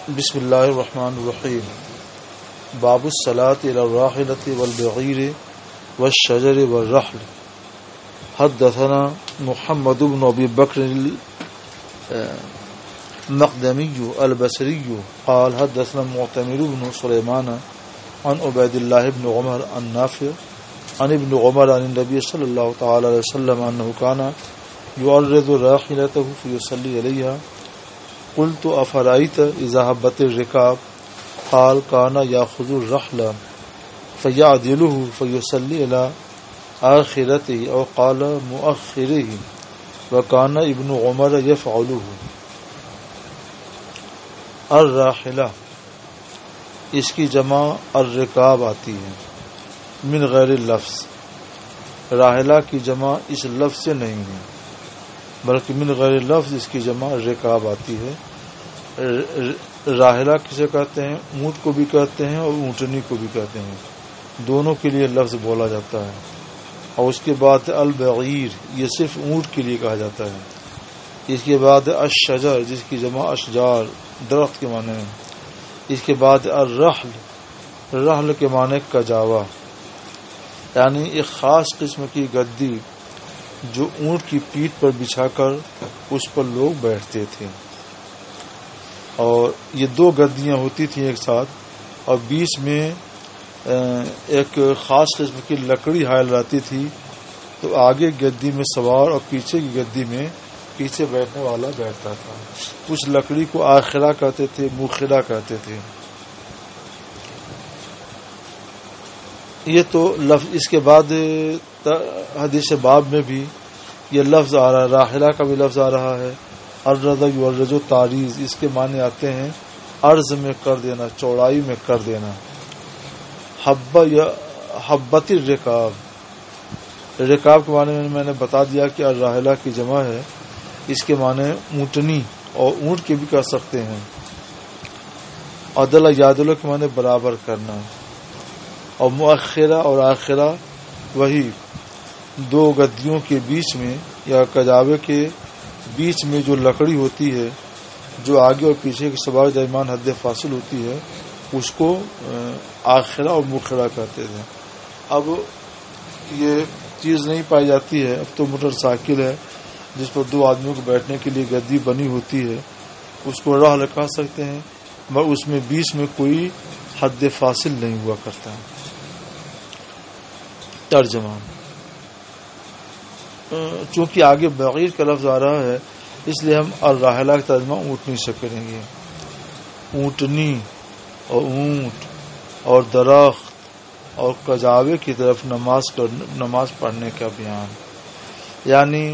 بسم اللہ الرحمن الرحیم باب الصلاة إلى الراحلة والبعير والشجر والرحل. حدثنا محمد بن أبي بكر المقدمي البصري قال حدثنا معتمر بن سليمان عن عبيد الله بن عمر النافع عن ابن عمر عن النبي صلى الله تعالى عليه وسلم أنه كان يعرض راحلته فيصلي عليها. قلت أفرأيت إذا هبت الركاب قال كان يأخذ الرحل فيعدله فيصلي إلى آخرته أو قال مؤخره وكان ابن عمر يفعله. الراحلہ اس کی جمع الرکاب آتی ہے من غیر لفظ. راحلہ کی جمع اس لفظ سے نہیں ہے بلکہ من غیر لفظ اس کی جمع رکاب آتی ہے. راحلہ کسے کہتے ہیں؟ اونٹ کو بھی کہتے ہیں اور اونٹنی کو بھی کہتے ہیں. دونوں کے لیے لفظ بولا جاتا ہے. اور اس کے بعد البعیر یہ صرف اونٹ کے لیے کہا جاتا ہے. اس کے بعد الشجر جس کی جمع اشجار درخت کے معنی ہے. اس کے بعد الرحل رحل کے معنی کجاوا یعنی ایک خاص قسم کی گدی جو اونٹ کی پیٹھ پر بچھا کر اس پر لوگ بیٹھتے تھے. اور یہ دو گدیاں ہوتی تھیں ایک ساتھ اور بیچ میں ایک خاص قسم کی لکڑی حائل رہتی تھی. تو آگے گدی میں سوار اور پیچھے کی گدی میں پیچھے بیٹھنے والا بیٹھتا تھا. اس لکڑی کو آخرہ کہتے تھے، مخرہ کہتے تھے. یہ تو لفظ. اس کے بعد حدیث باب میں بھی یہ لفظ آ رہا ہے، راحلہ کا بھی لفظ آ رہا ہے. الرض یورج و تاریز اس کے معنی آتے ہیں عرض میں کر دینا، چوڑائی میں کر دینا. حبت الرکاب رکاب کے معنی میں نے بتا دیا کہ الراحلہ کی جمع ہے. اس کے معنی اونٹنی اور اونٹ کے بھی کر سکتے ہیں. عدل یادل کے معنی برابر کرنا. اور مؤخرہ اور آخرہ وہی دو گدیوں کے بیچ میں یا کجاوے کے بیچ میں جو لکڑی ہوتی ہے جو آگے اور پیچھے کے سوار درمیان حد فاصل ہوتی ہے اس کو آخرہ اور مؤخرہ کہتے تھے. اب یہ چیز نہیں پائی جاتی ہے. اب تو موٹر سائیکل ہے جس پر دو آدمیوں کو بیٹھنے کے لیے گدی بنی ہوتی ہے. اس کو راحلہ کہہ سکتے ہیں مگر اس میں بیچ میں کوئی حد فاصل نہیں ہوا کرتا. ترجمہ چونکہ آگے بعیر کا لفظ آ رہا ہے اس لیے ہم الراحلہ کا ترجمہ اونٹنی سے کریں گے. اونٹنی اور اونٹ اور درخت اور کجاوے کی طرف نماز پڑھنے کا بیان. یعنی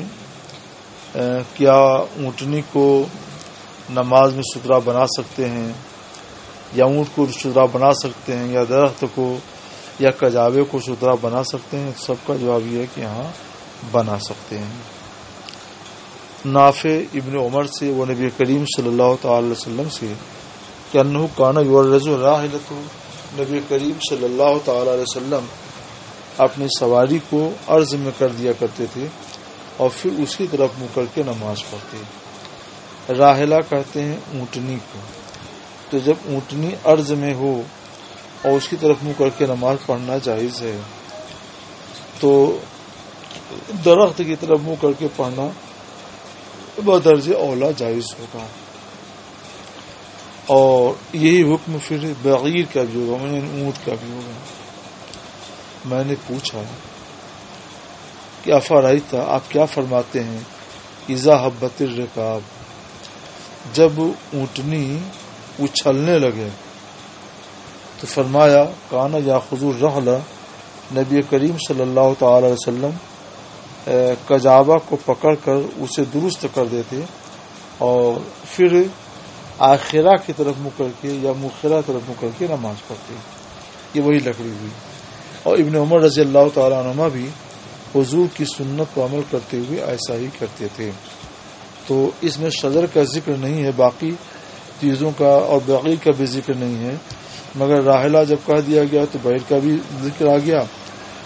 کیا اونٹنی کو نماز میں ستھرا بنا سکتے ہیں یا اونٹ کو ستھرا بنا سکتے ہیں یا درخت کو یا کجاوے کو ستھرا بنا سکتے ہیں؟ سب کا جواب یہ ہے کہ ہاں بنا سکتے ہیں. نافع ابن عمر سے وہ نبی کریم صلی اللہ تعالی علیہ وسلم سے کہ انہ کان یورز راحلۃ نبی کریم صلی اللہ تعالی علیہ وسلم اپنی سواری کو عرض میں کر دیا کرتے تھے اور پھر اس کی طرف منہ کر کے نماز پڑھتے. راحلہ کہتے ہیں اونٹنی کو. تو جب اونٹنی عرض میں ہو اور اس کی طرف منہ کر کے نماز پڑھنا جائز ہے تو درخت کی طرف منہ کر کے پڑھنا بدرجہ اولا جائز ہوگا. اور یہی حکم پھر بعیر کا بھی ہوگا، اونٹ کا بھی ہوگا. میں نے پوچھا کہ افرأیت آپ کیا فرماتے ہیں اذا حبت الرکاب جب اونٹنی اچھلنے لگے. تو فرمایا کان یاخذ الرحل نبی کریم صلی اللہ تعالی علیہ وسلم کجاوا کو پکڑ کر اسے درست کر دیتے اور پھر آخرہ کی طرف منہ کر کے یا مؤخرہ طرف منہ کر کے نماز پڑھتے. یہ وہی لکڑی ہوئی. اور ابن عمر رضی اللہ تعالی عنہما بھی حضور کی سنت کو عمل کرتے ہوئے ایسا ہی کرتے تھے. تو اس میں شجر کا ذکر نہیں ہے، باقی چیزوں کا اور بعیر کا بھی ذکر نہیں ہے. مگر راحلہ جب کہہ دیا گیا تو بعیر کا بھی ذکر آ گیا،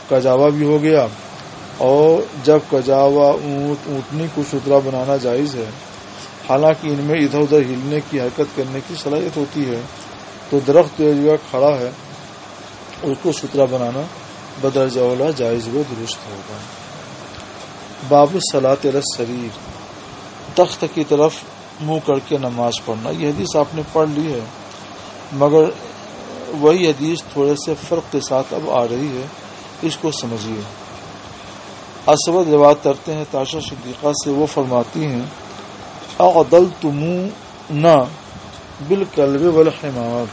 کجاوا بھی ہو گیا. اور جب کجاوا اونٹنی کو ستھرا بنانا جائز ہے حالانکہ ان میں ادھر ادھر ہلنے کی حرکت کرنے کی صلاحیت ہوتی ہے، تو درخت جو جگہ کھڑا ہے اس کو ستھرا بنانا بدرجہ اولا جائز و درست ہوگا۔ باب الصلاۃ علی السریر، تخت کی طرف منہ کر کے نماز پڑھنا۔ یہ حدیث آپ نے پڑھ لی ہے، مگر وہی حدیث تھوڑے سے فرق کے ساتھ اب آ رہی ہے، اس کو سمجھیے۔ اسود روایت کرتے ہیں عائشہ صدیقہ سے، وہ فرماتی ہیں اعدلتمونا بالکلب والحمار،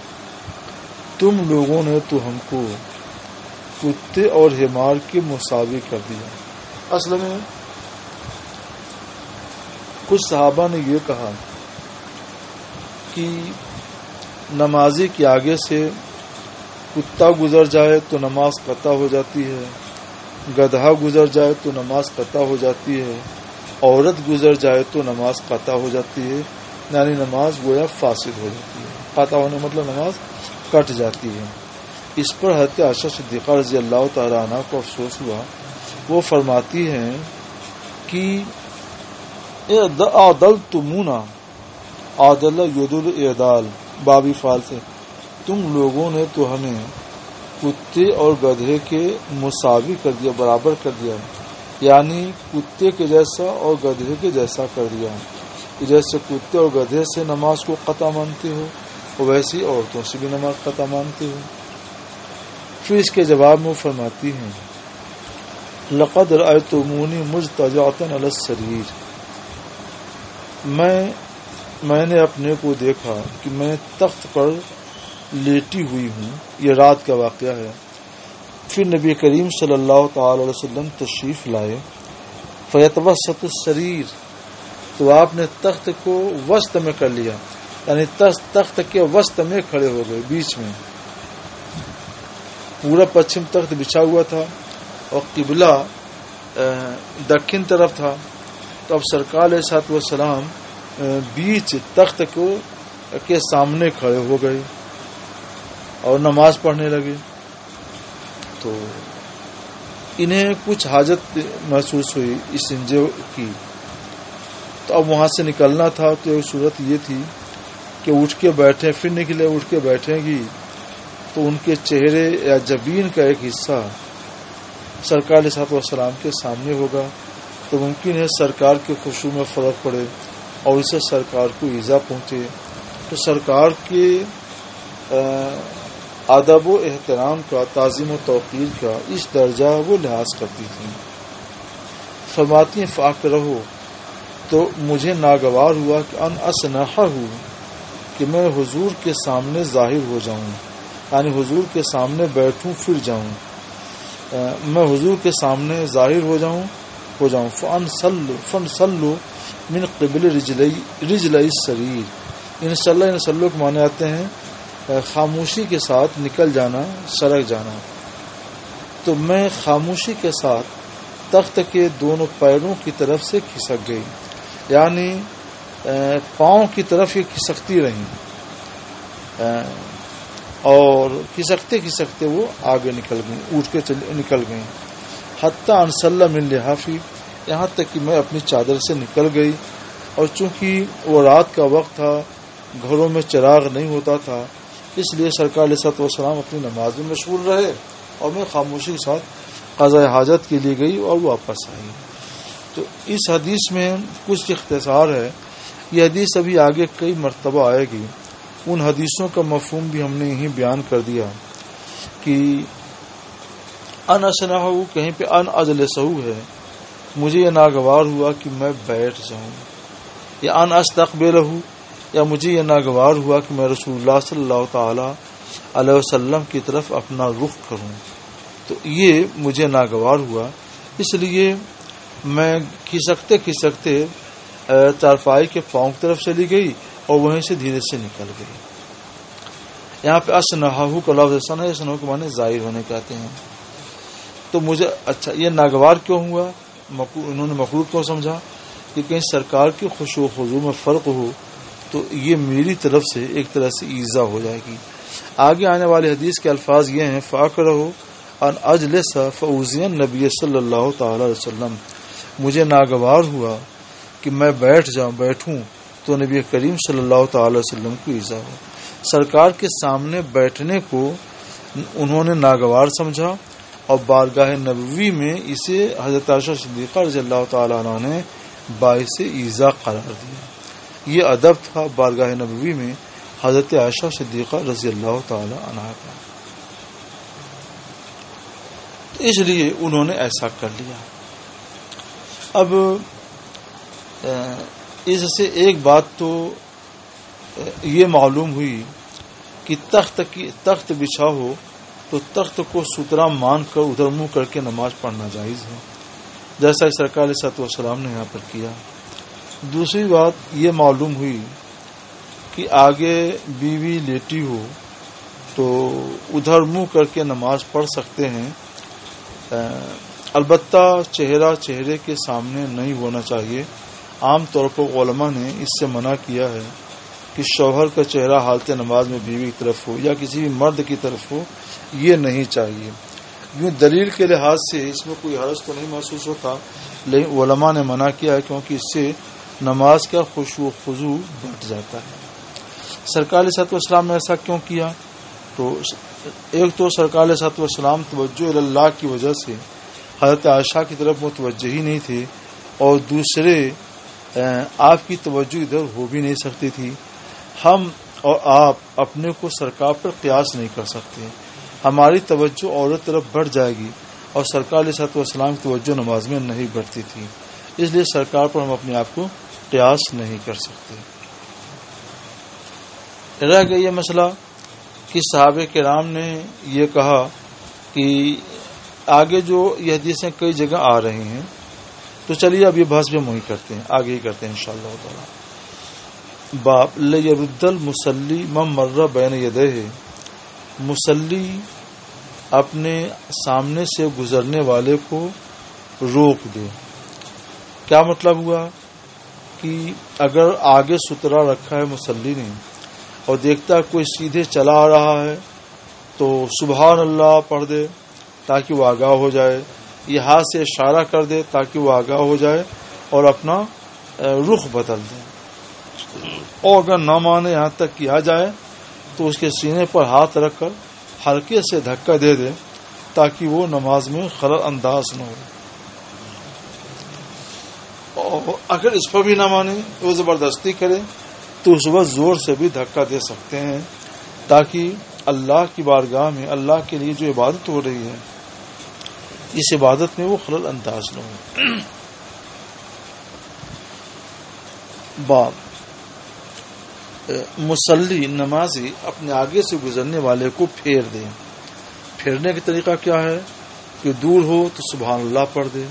تم لوگوں نے تو ہم کو کتے اور حمار کے مساوی کر دیا۔ اصل میں کچھ صحابہ نے یہ کہا کہ نمازی کے آگے سے کتا گزر جائے تو نماز قطع ہو جاتی ہے، گدھا گزر جائے تو نماز قطع ہو جاتی ہے، عورت گزر جائے تو نماز قطع ہو جاتی ہے، یعنی نماز گویا فاسد ہو جاتی ہے۔ قطع ہونے مطلب نماز کٹ جاتی ہے۔ اس پر حضرت عائشہ صدیقہ رضی اللہ تعالی عنہ کو افسوس ہوا۔ وہ فرماتی ہیں کہ اعدلتمونا، عادل یدل اعدال، بابی فعال سے، تم لوگوں نے تو ہمیں کتے اور گدھے کے مساوی کر دیا، برابر کر دیا، یعنی کتے کے جیسا اور گدھے کے جیسا کر دیا۔ جیسے کتے اور گدھے سے نماز کو قطع مانتے ہو، ویسی عورتوں سے بھی نماز قطع مانتے ہو۔ پھر اس کے جواب میں فرماتی ہیں لقد رأیتمونی مضطجعۃ علی السریر، میں نے اپنے کو دیکھا کہ میں تخت پر لیٹی ہوئی ہوں۔ یہ رات کا واقعہ ہے۔ پھر نبی کریم صلی اللہ تعالی علیہ وسلم تشریف لائے، فیتوسط السریر، تو آپ نے تخت کو وسط میں کر لیا، یعنی تخت کے وسط میں کھڑے ہو گئے، بیچ میں۔ پورا پچھم تخت بچھا ہوا تھا اور قبلہ دکن طرف تھا، تو اب سرکار علیہ الصلوۃ والسلام بیچ تخت کے سامنے کھڑے ہو گئے اور نماز پڑھنے لگے۔ تو انہیں کچھ حاجت محسوس ہوئی اس انجے کی، تو اب وہاں سے نکلنا تھا، تو ایک صورت یہ تھی کہ اٹھ کے بیٹھے، پھر نکلے، اٹھ کے بیٹھیں گی تو ان کے چہرے یا جبین کا ایک حصہ سرکار علیہ الصلوۃ والسلام کے سامنے ہوگا، تو ممکن ہے سرکار کے خشوع میں فرق پڑے اور اسے سرکار کو ایذا پہنچے۔ تو سرکار کے ادب و احترام کا، تعظیم و توقیر کا اس درجہ وہ لحاظ کرتی تھیں۔ فرماتی ہیں فاکرہ، تو مجھے ناگوار ہوا کہ ان اسنحہ، کہ میں حضور کے سامنے ظاہر ہو جاؤں، یعنی حضور کے سامنے بیٹھوں پھر جاؤں، میں حضور کے سامنے ظاہر ہو جاؤں۔ فَانْصَلُّ من قبل رجلئی السریر، ان صلو کے معنی آتے ہیں خاموشی کے ساتھ نکل جانا، سرک جانا۔ تو میں خاموشی کے ساتھ تخت کے دونوں پیروں کی طرف سے کھسک گئی، یعنی پاؤں کی طرف یہ کھسکتی رہیں، اور کھسکتے کھسکتے وہ آگے نکل گئیں، اٹھ کے نکل گئیں۔ حتی انصلی من لحافی، یہاں تک کہ میں اپنی چادر سے نکل گئی، اور چونکہ وہ رات کا وقت تھا، گھروں میں چراغ نہیں ہوتا تھا، اس لیے سرکار علیہ الصلوۃ والسلام اپنی نماز میں مشغول رہے، اور میں خاموشی کے ساتھ قضاء حاجت کے لیے گئی اور واپس آئی۔ تو اس حدیث میں کچھ اختصار ہے، یہ حدیث ابھی آگے کئی مرتبہ آئے گی۔ ان حدیثوں کا مفہوم بھی ہم نے یہیں بیان کر دیا کہ ان اسنحہ، کہیں پہ ان اجلسہ ہے، مجھے یہ ناگوار ہوا کہ میں بیٹھ جاؤں، یا ان استقبلہ، یا مجھے یہ ناگوار ہوا کہ میں رسول اللہ صلی اللہ تعالی علیہ وسلم کی طرف اپنا رخ کروں، تو یہ مجھے ناگوار ہوا، اس لیے میں کھسکتے کھسکتے چارپائی کے پاؤں کی طرف چلی گئی اور وہیں سے دھیرے سے نکل گئی۔ یہاں پہ اسنحہ کا لفظ سنا، اسنحہ کے معنی ظاہر ہونے کہتے ہیں۔ تو مجھے اچھا یہ ناگوار کیوں ہوا، انہوں نے مخلوق کیوں سمجھا کہ کہیں سرکار کے خشوع و خضوع میں فرق ہو تو یہ میری طرف سے ایک طرح سے ایذا ہو جائے گی۔ آگے آنے والے حدیث کے الفاظ یہ ہیں فاکرہ ان اجلس فاوذی النبی صلی اللہ تعالی علیہ وسلم، مجھے ناگوار ہوا کہ میں بیٹھوں تو تو نبی کریم صلی اللہ تعالی وسلم کو ایذا ہو۔ سرکار کے سامنے بیٹھنے کو انہوں نے ناگوار سمجھا اور بارگاہ نبوی میں اسے حضرت عائشہ صدیقہ رضی اللہ تعالی عنہ نے باعث ایذا قرار دیا۔ یہ ادب تھا بارگاہ نبوی میں حضرت عائشہ صدیقہ رضی اللہ تعالی عنہ کا، تو اس لیے انہوں نے ایسا کر لیا۔ اب اس سے ایک بات تو یہ معلوم ہوئی کہ تخت بچھا ہو تو تخت کو سترا مان کر ادھر منہ کر کے نماز پڑھنا جائز ہے، جیسا کہ سرکار علیہ الصلوۃ والسلام نے یہاں پر کیا۔ دوسری بات یہ معلوم ہوئی کہ آگے بیوی لیٹی ہو تو ادھر منہ کر کے نماز پڑھ سکتے ہیں، البتہ چہرہ چہرے کے سامنے نہیں ہونا چاہیے۔ عام طور پر علماء نے اس سے منع کیا ہے کہ شوہر کا چہرہ حالت نماز میں بیوی کی طرف ہو یا کسی بھی مرد کی طرف ہو، یہ نہیں چاہیے۔ یوں دلیل کے لحاظ سے اس میں کوئی حرج تو نہیں محسوس ہوتا، لیکن علماء نے منع کیا ہے کیونکہ اس سے نماز کا خشوع و خضوع بڑھ جاتا ہے۔ سرکار علیہ الصلوۃ والسلام نے ایسا کیوں کیا؟ تو ایک تو سرکار علیہ الصلوۃ والسلام توجہ اللہ کی وجہ سے حضرت عائشہ کی طرف متوجہ ہی نہیں تھے، اور دوسرے آپ کی توجہ ادھر ہو بھی نہیں سکتی تھی۔ ہم اور آپ اپنے کو سرکار پر قیاس نہیں کر سکتے، ہماری توجہ اور طرف بڑھ جائے گی، اور سرکار علیہ الصلوۃ والسلام کی توجہ نماز میں نہیں بڑھتی تھی، اس لیے سرکار پر ہم اپنے آپ کو قیاس نہیں کر سکتے۔ رہ گیا یہ مسئلہ کہ صحابہ کرام نے یہ کہا کہ آگے جو یہ حدیثیں کئی جگہ آ رہی ہیں، تو چلیے اب یہ بحث بھی ہم وہی کرتے ہیں، آگے ہی کرتے ہیں انشاءاللہ تعالی۔ باب لیرد المصلی من مر بین یدیہ، مصلی اپنے سامنے سے گزرنے والے کو روک دے۔ کیا مطلب ہوا کہ اگر آگے سترا رکھا ہے مصلی نے اور دیکھتا ہے کوئی سیدھے چلا آ رہا ہے تو سبحان اللہ پڑھ دے تاکہ وہ آگاہ ہو جائے، یہ ہاتھ سے اشارہ کر دے تاکہ وہ آگاہ ہو جائے اور اپنا رخ بدل دے، اور اگر نہ مانے یہاں تک کہ آ جائے تو اس کے سینے پر ہاتھ رکھ کر ہلکے سے دھکا دے دے تاکہ وہ نماز میں خلل انداز نہ ہو، اور اگر اس پر بھی نہ مانے وہ زبردستی کرے تو اس وقت زور سے بھی دھکا دے سکتے ہیں تاکہ اللہ کی بارگاہ میں اللہ کے لیے جو عبادت ہو رہی ہے اس عبادت میں وہ خلل انداز نہ ہو۔ باب مصلی نمازی اپنے آگے سے گزرنے والے کو پھیر دے۔ پھیرنے کا طریقہ کیا ہے کہ دور ہو تو سبحان اللہ پڑھ دے،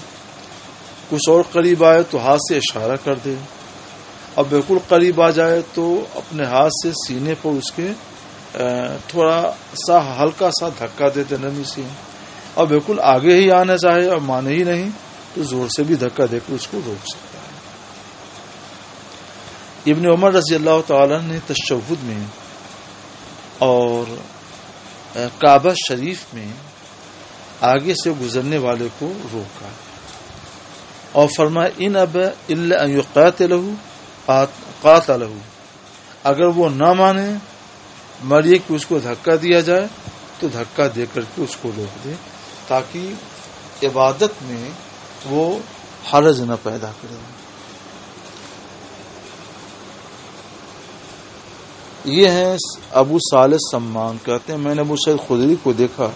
کچھ اور قریب آئے تو ہاتھ سے اشارہ کر دے، اور بالکل قریب آ جائے تو اپنے ہاتھ سے سینے پر اس کے تھوڑا سا ہلکا سا دھکا دے دے نرمی سے، اور بالکل آگے ہی آنا چاہے اور مانے ہی نہیں تو زور سے بھی دھکا دے کر اس کو روک سکتا ہے۔ ابن عمر رضی اللہ تعالی نے تشہد میں اور کعبہ شریف میں آگے سے گزرنے والے کو روکا اور فرمایا ان اب الا ان یقاتلہ قاتلہ، اگر وہ نہ مانے مریے کہ اس کو دھکا دیا جائے تو دھکا دے کر کے اس کو روک دے تاکہ عبادت میں وہ حرج نہ پیدا کرے۔ یہ ہیں ابو صالح سمان، کہتے ہیں میں نے ابو سعید خدری کو دیکھا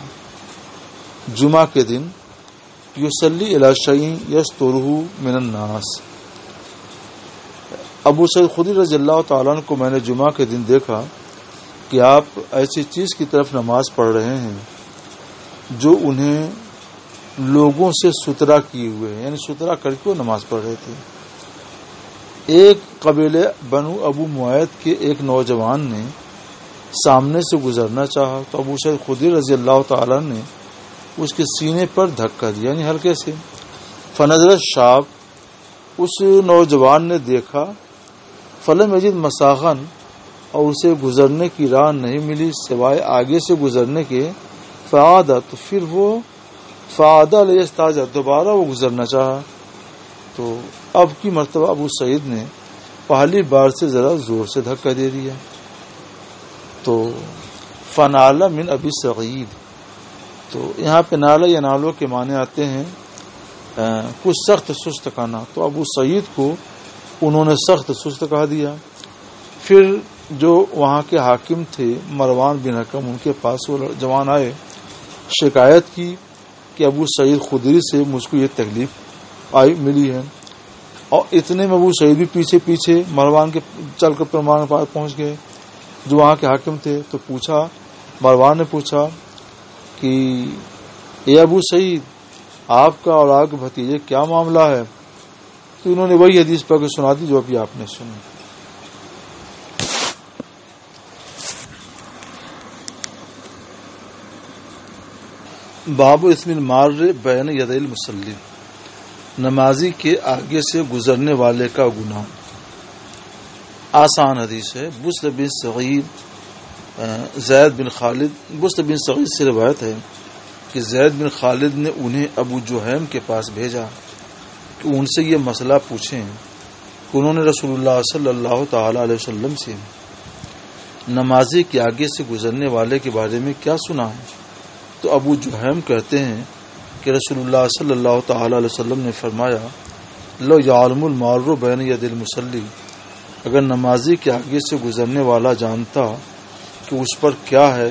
جمعہ کے دن یصلی الی شیء یسترہ من الناس۔ ابو سعید خدری رضی اللہ تعالیٰ عنہ کو میں نے جمعہ کے دن دیکھا کہ آپ ایسی چیز کی طرف نماز پڑھ رہے ہیں جو انہیں لوگوں سے سترا کیے ہوئے ہیں، یعنی سترا کر کے وہ نماز پڑھ رہے تھے۔ ایک قبیلے بنو ابو معید کے ایک نوجوان نے سامنے سے گزرنا چاہا تو ابو سعید خدری رضی اللہ تعالیٰ نے اس کے سینے پر دھکا دیا، یعنی ہلکے سے۔ فنظر الشاب، اس نوجوان نے دیکھا، فلم یجد مساغن، اور اسے گزرنے کی راہ نہیں ملی سوائے آگے سے گزرنے کے، فعادہ، تو پھر وہ فعادہ لیستاجہ، دوبارہ وہ گزرنا چاہا۔ تو اب کی مرتبہ ابو سعید نے پہلی بار سے ذرا زور سے دھکا دے دیا. تو فنالا من ابی سعید. تو یہاں پہ نالا یا نالوں کے معنی آتے ہیں کچھ سخت سست کہنا. تو ابو سعید کو انہوں نے سخت سست کہا دیا. پھر جو وہاں کے حاکم تھے مروان بن حکم، ان کے پاس وہ جوان آئے، شکایت کی کہ ابو سعید خدری سے مجھ کو یہ تکلیف ملی ہے. اور اتنے میں ابو سعید بھی پیچھے پیچھے مروان کے چل کر مروان کے پاس پہنچ گئے جو وہاں کے حاکم تھے. تو پوچھا، مروان نے پوچھا کہ اے ابو سعید، آپ کا اور آپ کے بھتیجے کیا معاملہ ہے؟ تو انہوں نے وہی حدیث پڑھ کے سنا دی جو ابھی آپ نے سنی. باب اسم المار بین یدی المصلی. نمازی کے آگے سے گزرنے والے کا گناہ. آسان حدیث ہے. بسر بن سعید زید بن خالد، بسر بن سعید سے روایت ہے کہ زید بن خالد نے انہیں ابو جوہیم کے پاس بھیجا کہ ان سے یہ مسئلہ پوچھیں کہ انہوں نے رسول اللہ صلی اللہ تعالی علیہ وسلم سے نمازی کے آگے سے گزرنے والے کے بارے میں کیا سنا ہے. تو ابو جوہیم کہتے ہیں کہ رسول اللہ صلی اللہ تعالی علیہ وسلم نے فرمایا، لو یعلم المار بین ید المصلی، اگر نمازی کے آگے سے گزرنے والا جانتا کہ اس پر کیا ہے،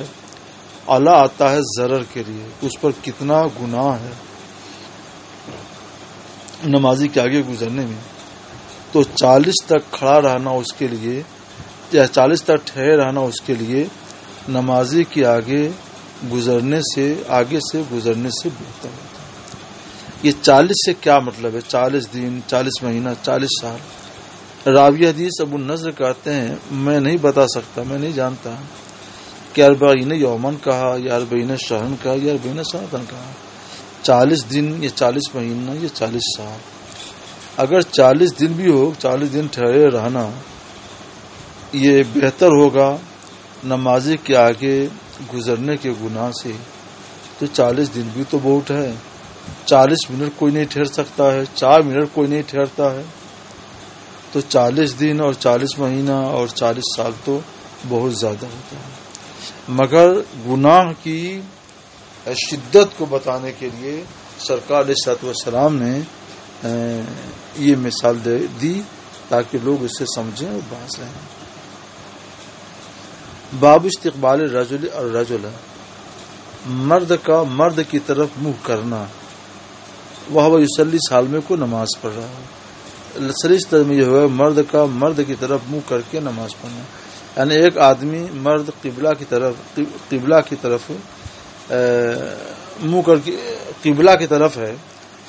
اعلیٰ آتا ہے ضرر کے لیے، اس پر کتنا گناہ ہے نمازی کے آگے گزرنے میں، تو 40 تک کھڑا رہنا اس کے لیے یا 40 تک ٹھہرے رہنا اس کے لیے نمازی کے آگے سے گزرنے سے بہتر ہوتا ہے. یہ 40 سے کیا مطلب ہے؟ 40 دن، 40 مہینہ، 40 سال. راوی حدیث ابو النضر کہتے ہیں میں نہیں بتا سکتا، میں نہیں جانتا کہ 40 یومن کہا یا 40 شہرن کہا یا 40 سنتن کہا. 40 دن یا 40 مہینہ یا 40 سال. اگر 40 دن بھی ہو، 40 دن ٹھہرے رہنا یہ بہتر ہوگا نمازی کے آگے گزرنے کے گناہ سے. تو 40 دن بھی تو بہت ہے. 40 منٹ کوئی نہیں ٹھہر سکتا ہے، 4 منٹ کوئی نہیں ٹھہرتا ہے. تو 40 دن اور 40 مہینہ اور 40 سال تو بہت زیادہ ہوتا ہے. مگر گناہ کی شدت کو بتانے کے لیے سرکار علیہ الصلوۃ والسلام نے یہ مثال دی تاکہ لوگ اس سے سمجھیں اور باز رہیں. باب استقبال الرجل الرجل، مرد کا مرد کی طرف منہ کرنا. وہ یصلی سال میں کو نماز پڑھ رہا ہے. سریش ترجمہ یہ ہوا مرد کا مرد کی طرف منہ کر کے نماز پڑھنا، یعنی ایک آدمی مرد قبلہ کی طرف منہ کر کے قبلہ کی طرف ہے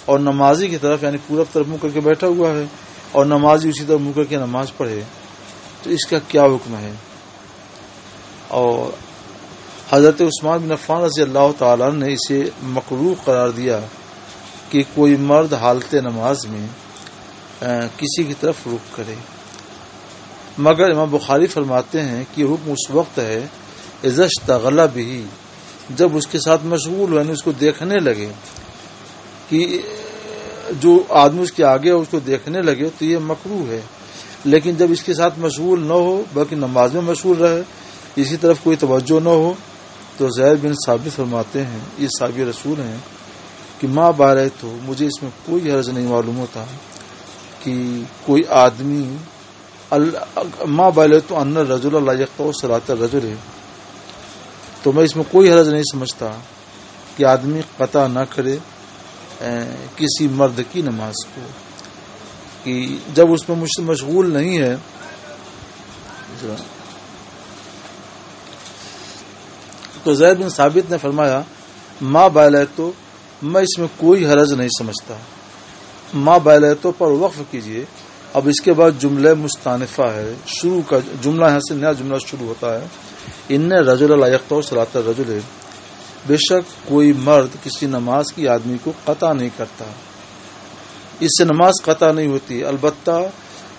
اور نمازی کی طرف یعنی پورب طرف منہ کر کے بیٹھا ہوا ہے اور نمازی اسی طرح منہ کر کے نماز پڑھے، تو اس کا کیا حکم ہے؟ اور حضرت عثمان بن عفان رضی اللہ تعالیٰ نے اسے مکروہ قرار دیا کہ کوئی مرد حالت نماز میں کسی کی طرف رخ کرے. مگر امام بخاری فرماتے ہیں کہ حکم اس وقت ہے اذا اشتغل به، جب اس کے ساتھ مشغول ہو، یعنی اس کو دیکھنے لگے کہ جو آدمی اس کے آگے اس کو دیکھنے لگے تو یہ مکروہ ہے. لیکن جب اس کے ساتھ مشغول نہ ہو بلکہ نماز میں مشغول رہے، اسی طرف کوئی توجہ نہ ہو، تو زید بن ثابت فرماتے ہیں یہ صحابی رسول ہیں کہ ماں بارے تو مجھے اس میں کوئی حرج نہیں معلوم ہوتا کہ کوئی آدمی ماں بارے تو ان الرجل لا یقطع صلاۃ الرجل، تو میں اس میں کوئی حرج نہیں سمجھتا کہ آدمی قطع نہ کرے کسی مرد کی نماز کو، کہ جب اس میں مشغول نہیں ہے. تو زید بن ثابت نے فرمایا ماں بائلے تو میں اس میں کوئی حرج نہیں سمجھتا. ماں بائلے تو پر وقف کیجئے. اب اس کے بعد جملہ مستانفہ ہے، شروع کا جملہ یہاں سے نیا جملہ شروع ہوتا ہے. ان رجل لا یقطع صلاۃ الرجل، بے شک کوئی مرد کسی نماز کی آدمی کو قطع نہیں کرتا، اس سے نماز قطع نہیں ہوتی. البتہ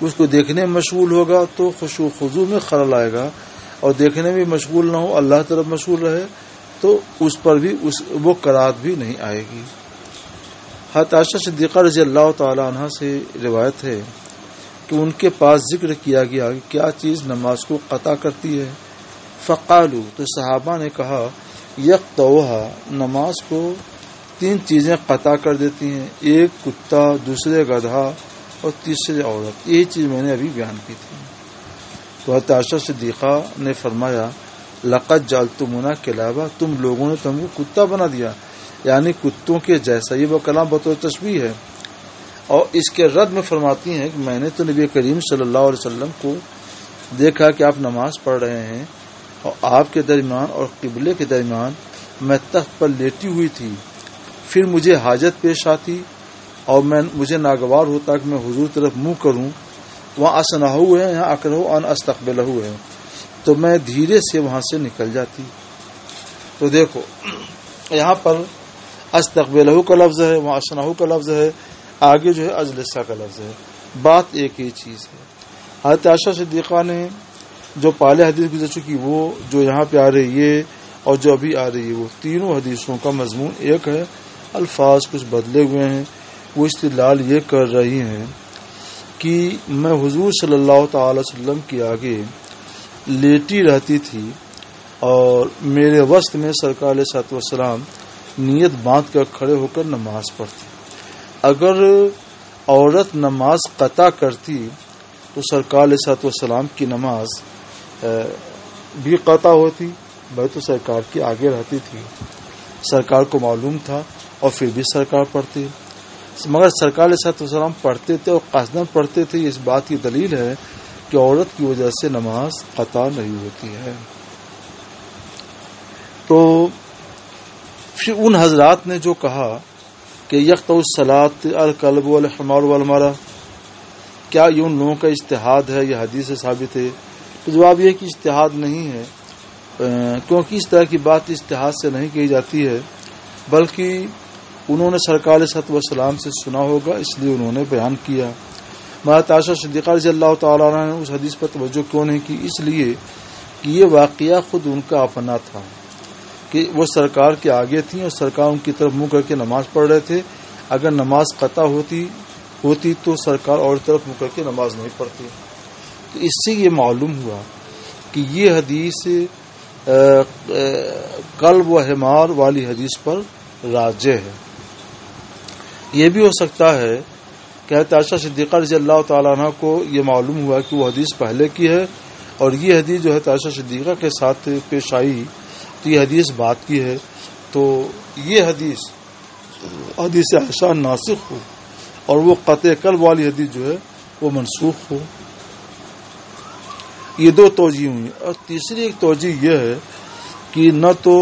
اس کو دیکھنے میں مشغول ہوگا تو خشوع خضوع میں خلل آئے گا، اور دیکھنے میں مشغول نہ ہو، اللہ طرف مشغول رہے تو اس پر بھی وہ قرات بھی نہیں آئے گی. حضرت عائشہ صدیقہ رضی اللہ تعالی عنہ سے روایت ہے کہ ان کے پاس ذکر کیا گیا کہ کیا چیز نماز کو قطع کرتی ہے. فقالو، تو صحابہ نے کہا یقطعها، نماز کو 3 چیزیں قطع کر دیتی ہیں، ایک کتا، دوسرے گدھا اور تیسرے عورت. یہی چیز میں نے ابھی بیان کی تھی. تو حضرت عائشہ صدیقہ نے فرمایا لقد جعلتمونا کلابا، تم لوگوں نے تم کو کتا بنا دیا، یعنی کتوں کے جیسا. یہ وہ کلام بطور تشبیہ ہے. اور اس کے رد میں فرماتی ہیں کہ میں نے تو نبی کریم صلی اللہ علیہ وسلم کو دیکھا کہ آپ نماز پڑھ رہے ہیں اور آپ کے درمیان اور قبلے کے درمیان میں تخت پر لیٹی ہوئی تھی. پھر مجھے حاجت پیش آتی اور مجھے ناگوار ہوتا کہ میں حضور طرف منہ کروں. وہاں اسنہ ہے، یہاں اکرہ ان استقبلہ ہے، تو میں دھیرے سے وہاں سے نکل جاتی. تو دیکھو یہاں پر استقبلہ کا لفظ ہے، وہاں اسنہ کا لفظ ہے، آگے جو ہے اجلسہ کا لفظ ہے. بات ایک ہی چیز ہے. حضرت عائشہ صدیقہ نے جو پہلے حدیث گزر چکی وہ جو یہاں پہ آ رہی ہے اور جو ابھی آ رہی ہے، وہ تینوں حدیثوں کا مضمون ایک ہے. الفاظ کچھ بدلے ہوئے ہیں. وہ استدلال یہ کر رہی ہیں کہ میں حضور صلی اللہ تعالی وسلم کے آگے لیٹی رہتی تھی اور میرے وسط میں سرکار علیہ الصلوۃ والسلام نیت باندھ کر کھڑے ہو کر نماز پڑھتی. اگر عورت نماز قطع کرتی تو سرکار علیہ الصلوۃ والسلام کی نماز بھی قطع ہوتی. میں تو سرکار کے آگے رہتی تھی، سرکار کو معلوم تھا اور پھر بھی سرکار پڑھتی. مگر سرکار علیہ الصلوۃ والسلام پڑھتے تھے اور قصدن پڑھتے تھے. اس بات کی دلیل ہے کہ عورت کی وجہ سے نماز قطع نہیں ہوتی ہے. تو پھر ان حضرات نے جو کہا کہ یقطع الصلاۃ الکلب والحمار والمرأہ، کیا یہ ان لوگوں کا اجتہاد ہے، یہ حدیث سے ثابت ہے؟ تو جواب یہ کہ اجتہاد نہیں ہے، کیونکہ اس طرح کی بات اجتہاد سے نہیں کہی جاتی ہے، بلکہ انہوں نے سرکار علیہ الصلوۃ والسلام سے سنا ہوگا، اس لیے انہوں نے بیان کیا. حضرت عائشہ صدیقہ رضی اللہ تعالیٰ عنہ نے اس حدیث پر توجہ کیوں نہیں کی؟ اس لیے کہ یہ واقعہ خود ان کا اپنا تھا کہ وہ سرکار کے آگے تھیں اور سرکار ان کی طرف منہ کر کے نماز پڑھ رہے تھے. اگر نماز قطع ہوتی تو سرکار اور طرف منہ کر کے نماز نہیں پڑھتی. تو اس سے یہ معلوم ہوا کہ یہ حدیث قلب و حمار والی حدیث پر راجح ہے. یہ بھی ہو سکتا ہے کہ حضرت عائشہ صدیقہ رضی اللہ تعالیٰ عنہ کو یہ معلوم ہوا کہ وہ حدیث پہلے کی ہے اور یہ حدیث جو حضرت عائشہ صدیقہ کے ساتھ پیش آئی تو یہ حدیث بعد کی ہے. تو یہ حدیث عائشہ ناسخ ہو اور وہ قطع قلب والی حدیث جو ہے وہ منسوخ ہو. یہ 2 توجیہ ہوئی. اور تیسری ایک توجہ یہ ہے کہ نہ تو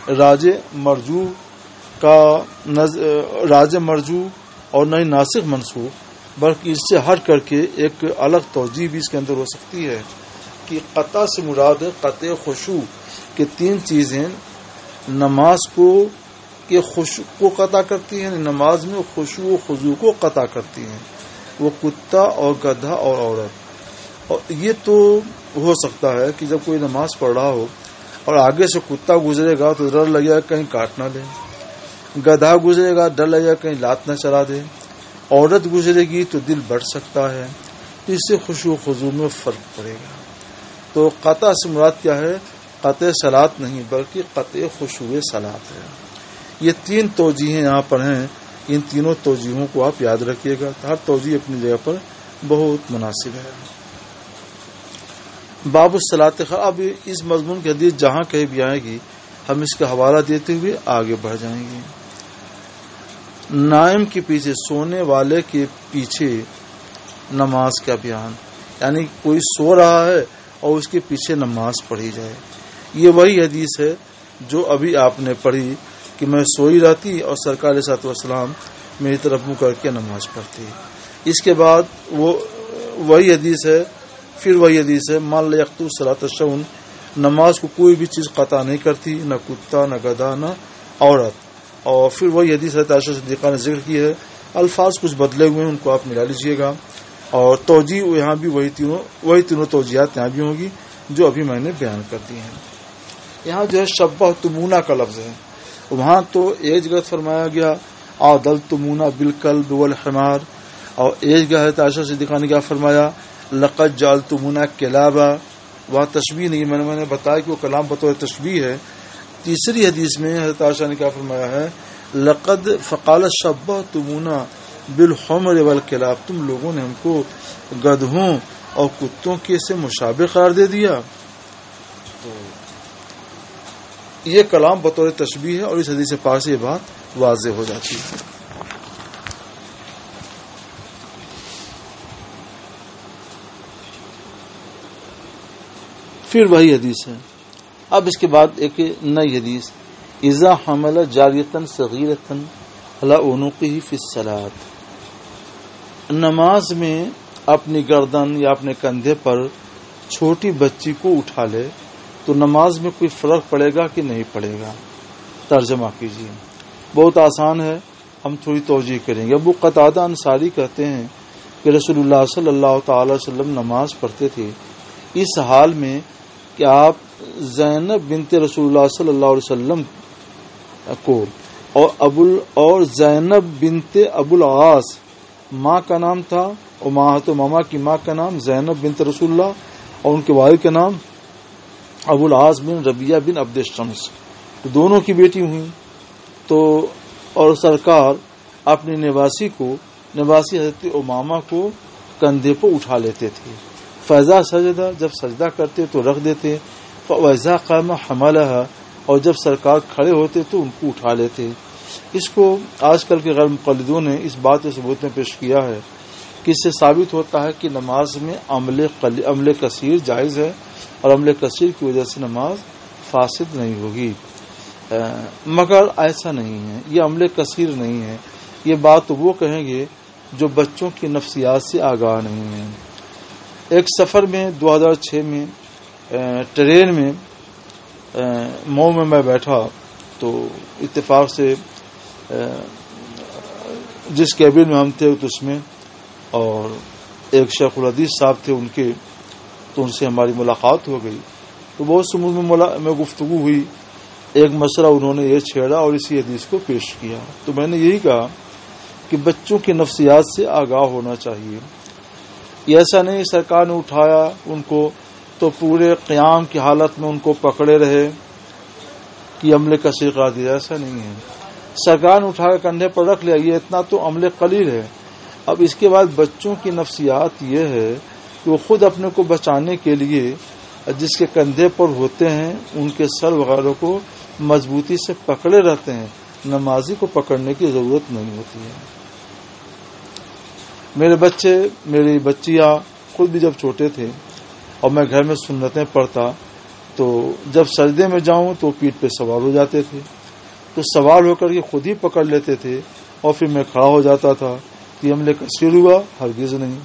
راج مرجو اور نہ ہی ناسخ منسوخ، بلکہ اس سے ہٹ کر کے ایک الگ توجیہ بھی اس کے اندر ہو سکتی ہے کہ قطع سے مراد ہے قطع خشوع کہ 3 چیزیں نماز کے خشوع کو قطع کرتی ہیں، نماز میں خشوع و خضوع کو قطع کرتی ہیں، وہ کتا اور گدھا اور عورت. اور یہ تو ہو سکتا ہے کہ جب کوئی نماز پڑھ رہا ہو اور آگے سے کتا گزرے گا تو ڈر لگے گا کہیں کاٹ نہ لے، گدھا گزرے گا ڈر لگے گا کہیں لات نہ چلا دے، عورت گزرے گی تو دل بڑھ سکتا ہے. اس سے خشوع و خضوع میں فرق پڑے گا. تو قطع سے مراد کیا ہے؟ قطع صلاۃ نہیں بلکہ قطع خشوع صلاۃ ہے. یہ 3 توجیہیں یہاں پر ہیں. ان تینوں توجیہوں کو آپ یاد رکھیے گا. ہر توجیہ اپنی جگہ پر بہت مناسب ہے. باب الصلاۃ. اب اس مضمون کی حدیث جہاں کہیں بھی آئے گی ہم اس کا حوالہ دیتے ہوئے آگے بڑھ جائیں گے. نائم کے پیچھے، سونے والے کے پیچھے نماز کا بیان، یعنی کوئی سو رہا ہے اور اس کے پیچھے نماز پڑھی جائے. یہ وہی حدیث ہے جو ابھی آپ نے پڑھی کہ میں سوئی رہتی اور سرکار علیہ الصلوۃ والسلام میری طرف منہ کر کے نماز پڑھتی. اس کے بعد وہی حدیث ہے، پھر وہی حدیث ہے مان لیقطع صلاۃ الشؤن، نماز کو کوئی بھی چیز قطع نہیں کرتی، نہ کتا نہ گدھا نہ عورت. اور پھر وہی حدیث حضرت عائشہ صدیقہ نے ذکر کی ہے. الفاظ کچھ بدلے ہوئے ہیں، ان کو آپ ملا لیجئے گا. اور توجیہ یہاں بھی وہی تینوں توجیہات یہاں بھی ہوں گی جو ابھی میں نے بیان کر دی ہیں. یہاں جو ہے شبہتمونا کا لفظ ہے، وہاں تو ایج غلط فرمایا گیا عادلتمونا بالکلب والحمار، اور ایک جگہ حضرت عائشہ صدیقہ نے کیا فرمایا، لقد جعلتمونا کلابا، وہاں تشبیہ نہیں، میں نے بتایا کہ وہ کلام بطور تشبیہ ہے۔ تیسری حدیث میں حضرت عائشہ نے کیا فرمایا ہے، لقد فقال شبہتمونا بالحمر والکلاب، تم لوگوں نے ہم کو گدھوں اور کتوں کے سے مشابہ قرار دے دیا۔ تو یہ کلام بطور تشبیہ ہے، اور اس حدیث پاک سے یہ بات واضح ہو جاتی ہے۔ پھر وہی حدیث ہے، اب اس کے بعد ایک نئی حدیث، اذا حمل جاریۃ صغیرۃ علی عنقہ فی الصلاۃ، نماز میں اپنی گردن یا اپنے کندھے پر چھوٹی بچی کو اٹھا لے تو نماز میں کوئی فرق پڑے گا کہ نہیں پڑے گا؟ ترجمہ کیجیے، بہت آسان ہے، ہم تھوڑی توجیہ کریں گے۔ ابو قتادہ انصاری کہتے ہیں کہ رسول اللہ صلی اللہ تعالی وسلم نماز پڑھتے تھے اس حال میں کہ آپ زینب بنت رسول اللہ صلی اللہ علیہ وسلم کو اور زینب بنت ابو العاص ماں کا نام تھا، اور ماما کی ماں کا نام زینب بنت رسول اللہ، اور ان کے والد کا نام ابو العاص بن ربیہ بن عبد الشمس، تو دونوں کی بیٹی ہوئی۔ تو اور سرکار اپنی نواسی حضرت امامہ کو کندھے پر اٹھا لیتے تھے، فیضا سجدہ، جب سجدہ کرتے تو رکھ دیتے، فیضا قام حملہ، اور جب سرکار کھڑے ہوتے تو ان کو اٹھا لیتے۔ اس کو آج کل کے غیر مقلدوں نے اس بات کے ثبوت میں پیش کیا ہے کہ اس سے ثابت ہوتا ہے کہ نماز میں عمل کثیر جائز ہے، اور عمل کثیر کی وجہ سے نماز فاسد نہیں ہوگی، مگر ایسا نہیں ہے، یہ عمل کثیر نہیں ہے۔ یہ بات وہ کہیں گے جو بچوں کی نفسیات سے آگاہ نہیں ہیں۔ ایک سفر میں 2006 میں ٹرین میں مئو میں میں بیٹھا، تو اتفاق سے جس کیبن میں ہم تھے تو اس میں اور ایک شیخ الحدیث صاحب تھے ان کے، تو ان سے ہماری ملاقات ہو گئی، تو بہت سے میں گفتگو ہوئی، ایک مسئلہ انہوں نے یہ چھیڑا اور اسی حدیث کو پیش کیا۔ تو میں نے یہی کہا کہ بچوں کی نفسیات سے آگاہ ہونا چاہیے، یہ ایسا نہیں سرکار نے اٹھایا ان کو تو پورے قیام کی حالت میں ان کو پکڑے رہے کہ عمل کثیر قرار دیا، ایسا نہیں ہے۔ سرکار نے اٹھا کے کندھے پر رکھ لیا، یہ اتنا تو عمل قلیل ہے۔ اب اس کے بعد بچوں کی نفسیات یہ ہے کہ وہ خود اپنے کو بچانے کے لیے جس کے کندھے پر ہوتے ہیں ان کے سر وغیرہ کو مضبوطی سے پکڑے رہتے ہیں، نمازی کو پکڑنے کی ضرورت نہیں ہوتی ہے۔ میرے بچے، میری بچیاں خود بھی جب چھوٹے تھے اور میں گھر میں سنتیں پڑھتا تو جب سجدے میں جاؤں تو پیٹھ پہ سوار ہو جاتے تھے، تو سوار ہو کر کے خود ہی پکڑ لیتے تھے اور پھر میں کھڑا ہو جاتا تھا۔ یہ عمل کثیر ہوا؟ ہرگز نہیں۔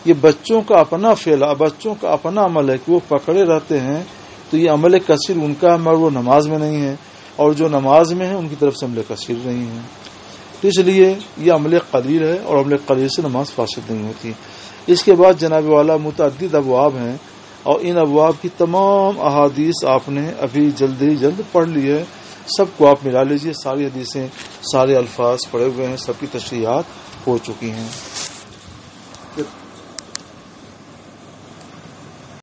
یہ بچوں کا اپنا فعل، بچوں کا اپنا عمل ہے کہ وہ پکڑے رہتے ہیں، تو یہ عمل کثیر ان کا ہے، مگر وہ نماز میں نہیں ہے، اور جو نماز میں ہے ان کی طرف سے عمل کثیر نہیں ہے۔ تو اس لیے یہ عمل قلیل ہے، اور عمل قلیل سے نماز فاسد نہیں ہوتی۔ اس کے بعد جناب والا متعدد ابواب ہیں، اور ان ابواب کی تمام احادیث آپ نے ابھی جلد پڑھ لی ہے، سب کو آپ ملا لیجئے، ساری حدیثیں، سارے الفاظ پڑھے ہوئے ہیں، سب کی تشریحات ہو چکی ہیں۔